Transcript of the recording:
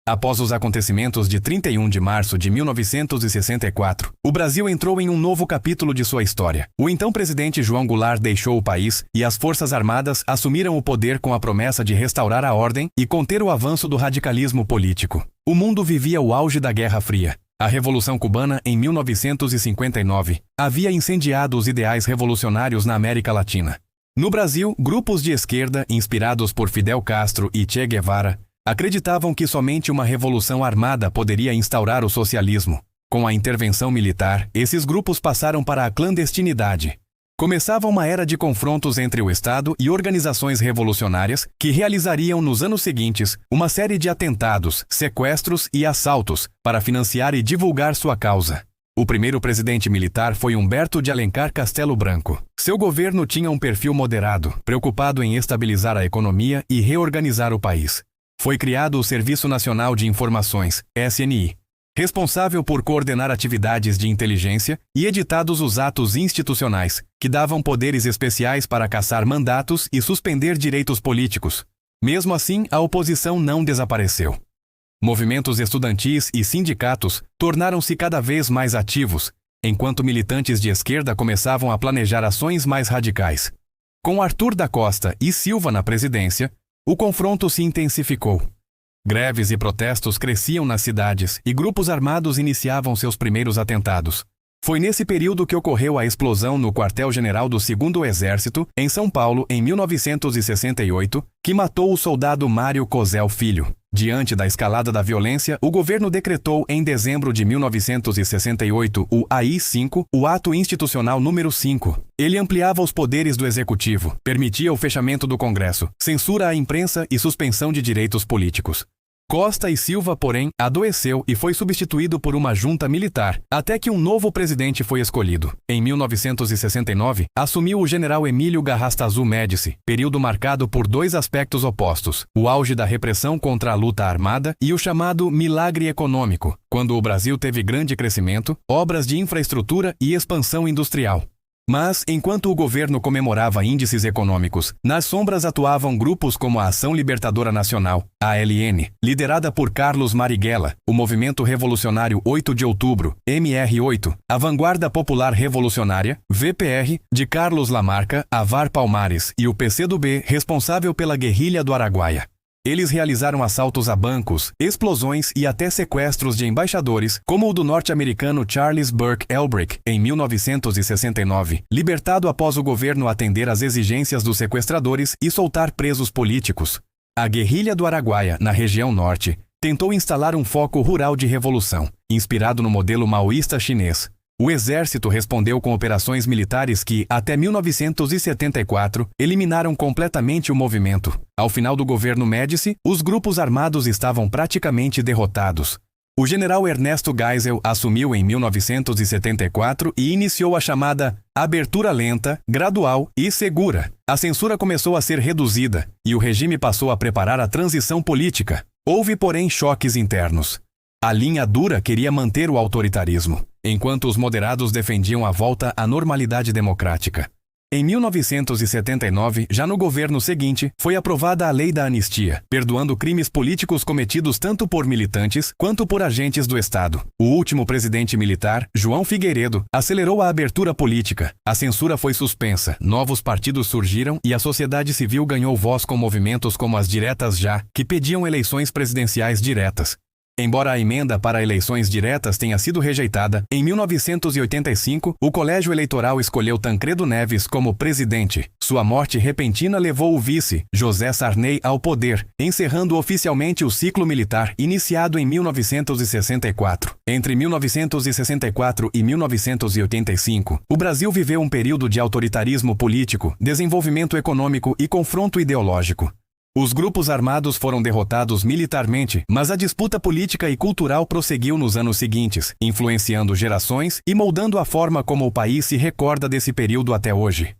Após os acontecimentos de 31 de março de 1964, o Brasil entrou em um novo capítulo de sua história. O então presidente João Goulart deixou o país e as Forças Armadas assumiram o poder com a promessa de restaurar a ordem e conter o avanço do radicalismo político. O mundo vivia o auge da Guerra Fria. A Revolução Cubana, em 1959, havia incendiado os ideais revolucionários na América Latina. No Brasil, grupos de esquerda, inspirados por Fidel Castro e Che Guevara, acreditavam que somente uma revolução armada poderia instaurar o socialismo. Com a intervenção militar, esses grupos passaram para a clandestinidade. Começava uma era de confrontos entre o Estado e organizações revolucionárias que realizariam nos anos seguintes uma série de atentados, sequestros e assaltos para financiar e divulgar sua causa. O primeiro presidente militar foi Humberto de Alencar Castelo Branco. Seu governo tinha um perfil moderado, preocupado em estabilizar a economia e reorganizar o país. Foi criado o Serviço Nacional de Informações, SNI, responsável por coordenar atividades de inteligência e editados os atos institucionais, que davam poderes especiais para cassar mandatos e suspender direitos políticos. Mesmo assim, a oposição não desapareceu. Movimentos estudantis e sindicatos tornaram-se cada vez mais ativos, enquanto militantes de esquerda começavam a planejar ações mais radicais. Com Arthur da Costa e Silva na presidência, o confronto se intensificou. Greves e protestos cresciam nas cidades e grupos armados iniciavam seus primeiros atentados. Foi nesse período que ocorreu a explosão no quartel-general do 2º Exército, em São Paulo, em 1968, que matou o soldado Mário Cosel Filho. Diante da escalada da violência, o governo decretou em dezembro de 1968 o AI-5, o Ato Institucional número 5. Ele ampliava os poderes do Executivo, permitia o fechamento do Congresso, censura à imprensa e suspensão de direitos políticos. Costa e Silva, porém, adoeceu e foi substituído por uma junta militar, até que um novo presidente foi escolhido. Em 1969, assumiu o general Emílio Garrastazu Médici, período marcado por dois aspectos opostos: o auge da repressão contra a luta armada e o chamado milagre econômico, quando o Brasil teve grande crescimento, obras de infraestrutura e expansão industrial. Mas, enquanto o governo comemorava índices econômicos, nas sombras atuavam grupos como a Ação Libertadora Nacional, ALN, liderada por Carlos Marighella, o Movimento Revolucionário 8 de Outubro, MR8, a Vanguarda Popular Revolucionária, VPR, de Carlos Lamarca, Avar Palmares, e o PCdoB, responsável pela Guerrilha do Araguaia. Eles realizaram assaltos a bancos, explosões e até sequestros de embaixadores, como o do norte-americano Charles Burke Elbrick, em 1969, libertado após o governo atender às exigências dos sequestradores e soltar presos políticos. A Guerrilha do Araguaia, na região norte, tentou instalar um foco rural de revolução, inspirado no modelo maoísta chinês. O exército respondeu com operações militares que, até 1974, eliminaram completamente o movimento. Ao final do governo Médici, os grupos armados estavam praticamente derrotados. O general Ernesto Geisel assumiu em 1974 e iniciou a chamada abertura lenta, gradual e segura. A censura começou a ser reduzida e o regime passou a preparar a transição política. Houve, porém, choques internos. A linha dura queria manter o autoritarismo, enquanto os moderados defendiam a volta à normalidade democrática. Em 1979, já no governo seguinte, foi aprovada a Lei da Anistia, perdoando crimes políticos cometidos tanto por militantes quanto por agentes do Estado. O último presidente militar, João Figueiredo, acelerou a abertura política. A censura foi suspensa, novos partidos surgiram e a sociedade civil ganhou voz com movimentos como as Diretas Já, que pediam eleições presidenciais diretas. Embora a emenda para eleições diretas tenha sido rejeitada, em 1985, o Colégio Eleitoral escolheu Tancredo Neves como presidente. Sua morte repentina levou o vice, José Sarney, ao poder, encerrando oficialmente o ciclo militar iniciado em 1964. Entre 1964 e 1985, o Brasil viveu um período de autoritarismo político, desenvolvimento econômico e confronto ideológico. Os grupos armados foram derrotados militarmente, mas a disputa política e cultural prosseguiu nos anos seguintes, influenciando gerações e moldando a forma como o país se recorda desse período até hoje.